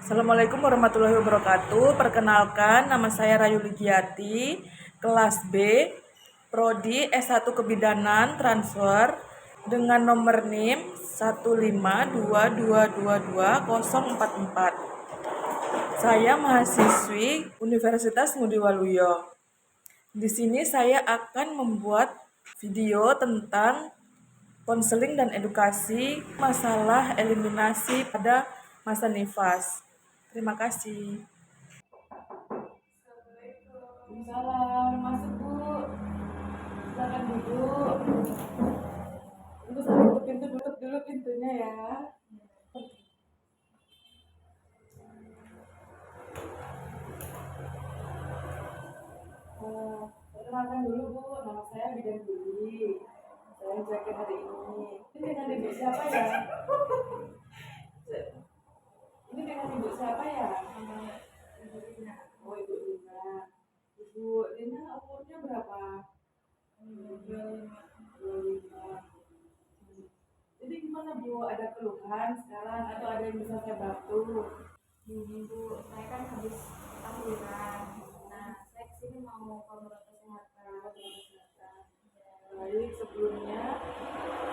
Assalamualaikum warahmatullahi wabarakatuh. Perkenalkan, nama saya Rayu Ligiati, kelas B, Prodi S1 Kebidanan Transfer dengan nomor NIM 152222044. Saya mahasiswi Universitas Ngudi Waluyo. Di sini saya akan membuat video tentang konseling dan edukasi masalah eliminasi pada masa nifas. Terima kasih. Salam, masuk Bu. Silakan duduk. Tunggu sampai tutup pintu, tutup dulu pintunya ya. Perkenalkan dulu Bu, nama saya Bidan Budi. Saya jaga hari ini. Ini dengan ibu siapa ya? Ini dengan ibu siapa ya? Ibu Lina. Oh, Ibu Lina. Ibu Lina umurnya berapa? 25. Jadi gimana Bu? Ada keluhan sekarang atau ada yang bisa saya bantu? Gini Bu, saya kan habis tahlilan. Nah, saya kesini mau kontrol kesehatan. Baik, sebelumnya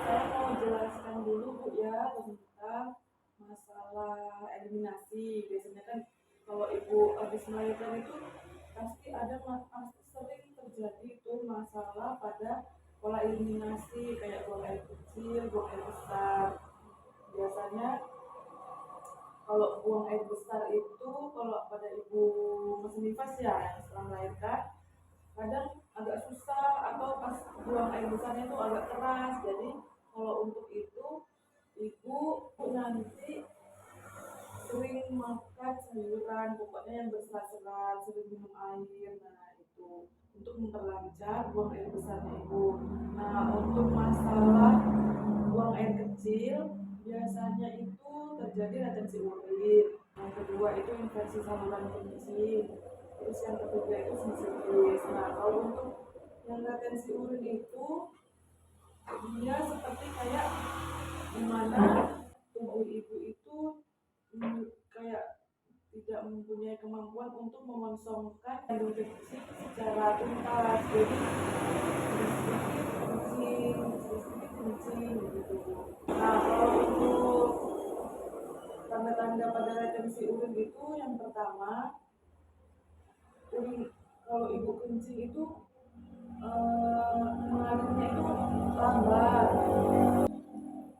saya mau jelaskan dulu Bu ya tentang masalah eliminasi. Biasanya kan kalau ibu habis melahirkan itu pasti sering terjadi itu masalah pada pola eliminasi kayak buang air kecil, buang air besar. Biasanya kalau buang air besar itu kalau pada ibu mesin nifas ya yang setelah melahirkan kadang agak susah atau pas buang air besarnya itu agak keras. Jadi kalau untuk itu ibu nanti sering makan sayuran pokoknya yang berserat-serat, sering minum air. Nah itu untuk memperlancar buang air besarnya ibu. Nah untuk masalah buang air kecil biasanya itu terjadi retensi urin. Yang kedua itu infeksi saluran kencing. Terus yang ketiga itu sincitis. Nah kalau untuk yang retensi urin itu dia seperti kayak dimana tubuh ibu itu kayak tidak mempunyai kemampuan untuk mengonsumkan kandung kecil secara tuntas. Jadi sedikit kencing gitu. Nah kalau untuk tanda-tanda pada retensi urin itu yang pertama urin kalau ibu kencing itu mengalirnya itu lambat.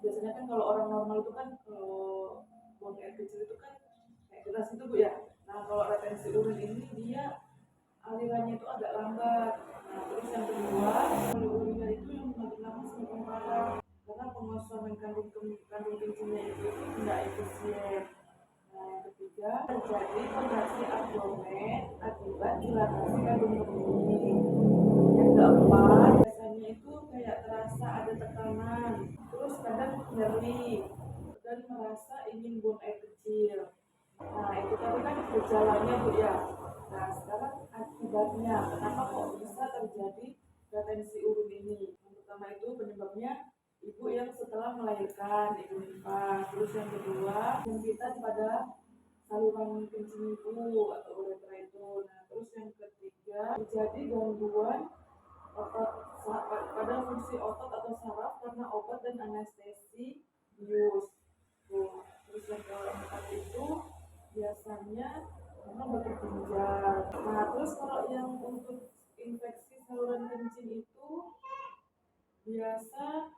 Biasanya kan kalau orang normal itu kan kalau buang air kecil itu kan kayak deras itu Bu ya. Nah kalau retensi urin ini dia alirannya itu agak lambat. Nah terus yang kedua urinnya itu yang makin lama semakin parah karena pengosongan kandung kencingnya itu tidak efisien. Nah yang ketiga terjadi kontraksi abdomen akibat dilatasi kandung kencing. Yang keempat biasanya itu kayak terasa ada tekanan, terus kadang nyeri dan merasa ingin buang air kecil. Nah itu tadi kan gejalanya Bu ya. Nah sekarang akibatnya kenapa kok bisa terjadi retensi urin ini? Yang pertama itu penyebabnya ibu yang setelah melahirkan ibu nifas. Terus yang kedua penyempitan pada saluran kencing ibu atau uretra itu. Nah terus yang ketiga terjadi gangguan otot pada fungsi otot atau saraf karena obat dan anestesi bius. Terus yang keempat itu biasanya memang batu ginjal. Nah terus kalau yang untuk infeksi saluran kencing itu biasa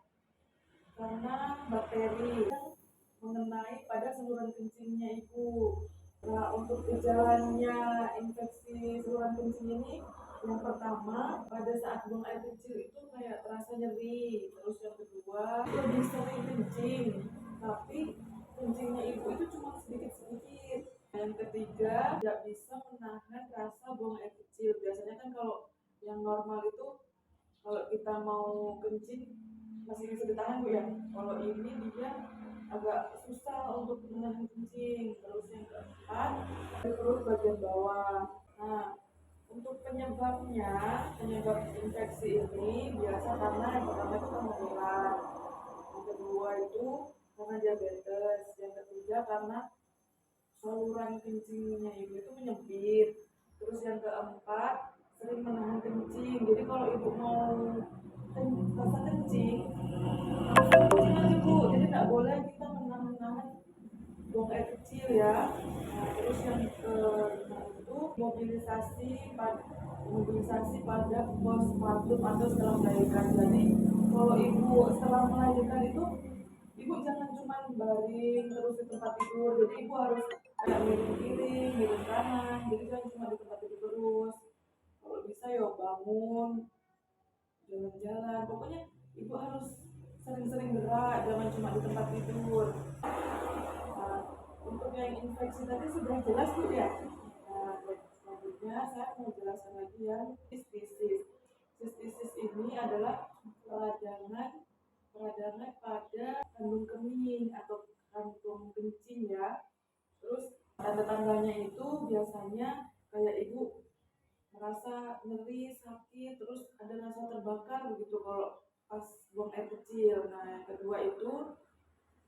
karena bakteri yang mengenai pada saluran kencingnya ibu. Nah untuk gejalanya infeksi saluran kencing ini yang pertama pada saat buang air kecil itu kayak terasa nyeri. Terus yang kedua lebih sering kencing tapi kencingnya ibu itu cuma sedikit-sedikit. Yang ketiga tidak bisa menahan rasa buang air kecil. Biasanya kan kalau yang normal itu kalau kita mau kencing masih bisa ditahan Bu ya. Kalau ini dia agak susah untuk menahan kencing. Terus yang keempat perut bagian bawah. Nah untuk penyebab infeksi ini biasa karena yang pertama itu kehamilan, yang kedua itu karena diabetes, yang ketiga karena saluran kencingnya ibu itu menyempit. Terus yang keempat, sering menahan kencing. Jadi kalau ibu mau rasa kencing, langsung kencing aja bu. Jadi nggak boleh kita menahan-nahan buang air kecil ya. Nah, terus yang kelima itu mobilisasi pada postpartum atau setelah melahirkan. Jadi kalau ibu setelah melahirkan itu ibu jangan cuma baring terus di tempat tidur. Jadi ibu harus kayak miring kiri, miring kanan. Jadi jangan cuma di tempat tidur terus. Kalau bisa ya bangun, jalan-jalan. Pokoknya ibu harus sering-sering gerak, jangan cuma di tempat tidur. Nah, untuk yang infeksi tadi sudah jelas bu ya. Nah, selanjutnya saya mau jelaskan lagi yang sistisis. Sistisis ini adalah peradangan pada kandung kemih atau kantung kencing ya. Terus tanda-tandanya itu biasanya kayak ibu merasa nyeri, sakit, terus ada rasa terbakar begitu kalau pas buang air kecil. Nah, yang kedua itu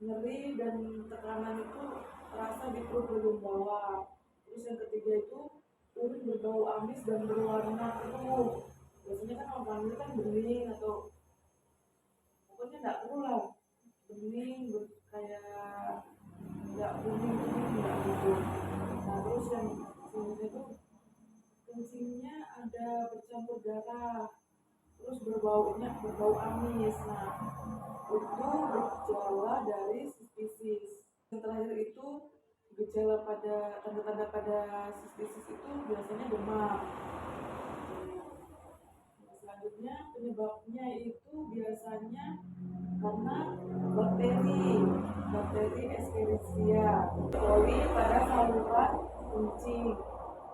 nyeri dan tekanan itu terasa di perut bagian bawah. Terus yang ketiga itu urin berbau amis dan berwarna keruh. Biasanya kan orang hamil kan bening atau pokoknya nggak keruh lah, bening kayak nggak kuning nggak gitu. Nah terus yang selanjutnya itu kencingnya ada bercampur darah, terus berbau amis. Nah itu gejala dari sistisis. Yang terakhir itu gejala pada tanda-tanda pada sistisis itu biasanya demam. Selanjutnya penyebabnya itu biasanya karena bakteri Escherichia coli pada saluran kencing.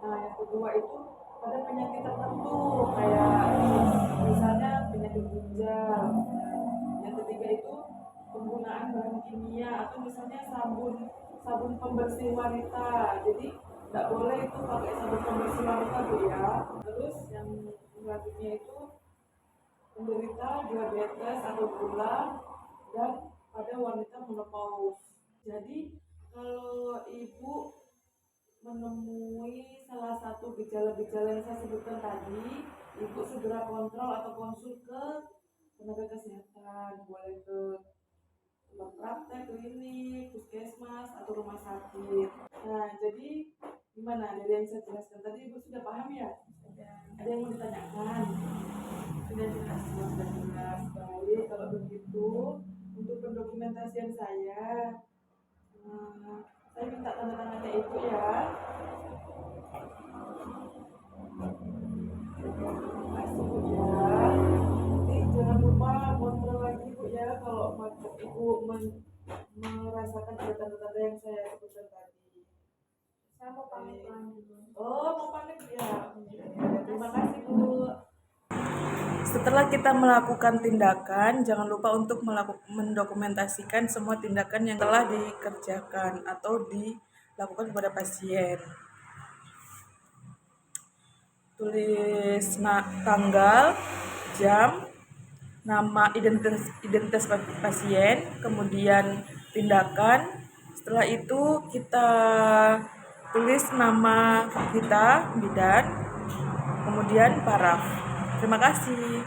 Nah yang kedua itu pada penyakit tertentu kayak misalnya penyakit ginjal. Yang ketiga itu penggunaan bahan kimia atau misalnya sabun pembersih wanita. Jadi nggak boleh itu pakai sabun pembersih wanita tuh ya. Terus yang selanjutnya itu penderita diabetes atau gula dan pada wanita menopause. Jadi kalau ibu menemui salah satu gejala-gejala yang saya sebutkan tadi, ibu segera kontrol atau konsul ke tenaga kesehatan, boleh ke tempat praktek, klinik, puskesmas, atau rumah sakit. Nah, jadi gimana dari yang saya jelaskan tadi, ibu sudah paham ya? Ada yang mau ditanyakan? Sudah jelas, sudah jelas. Baik, kalau begitu untuk pendokumentasian saya minta tanda tangannya ibu ya. Terima kasih bu ya. Nanti jangan lupa kontrol lagi bu ya kalau ibu merasakan ada tanda-tanda yang saya sebutkan tadi. Saya mau pamit lagi. Oh, mau pamit ya. Terima kasih bu. Setelah kita melakukan tindakan, jangan lupa untuk mendokumentasikan semua tindakan yang telah dikerjakan atau dilakukan kepada pasien. Tulis tanggal, jam, nama, identitas pasien, kemudian tindakan. Setelah itu kita tulis nama kita, bidan, kemudian paraf. Terima kasih.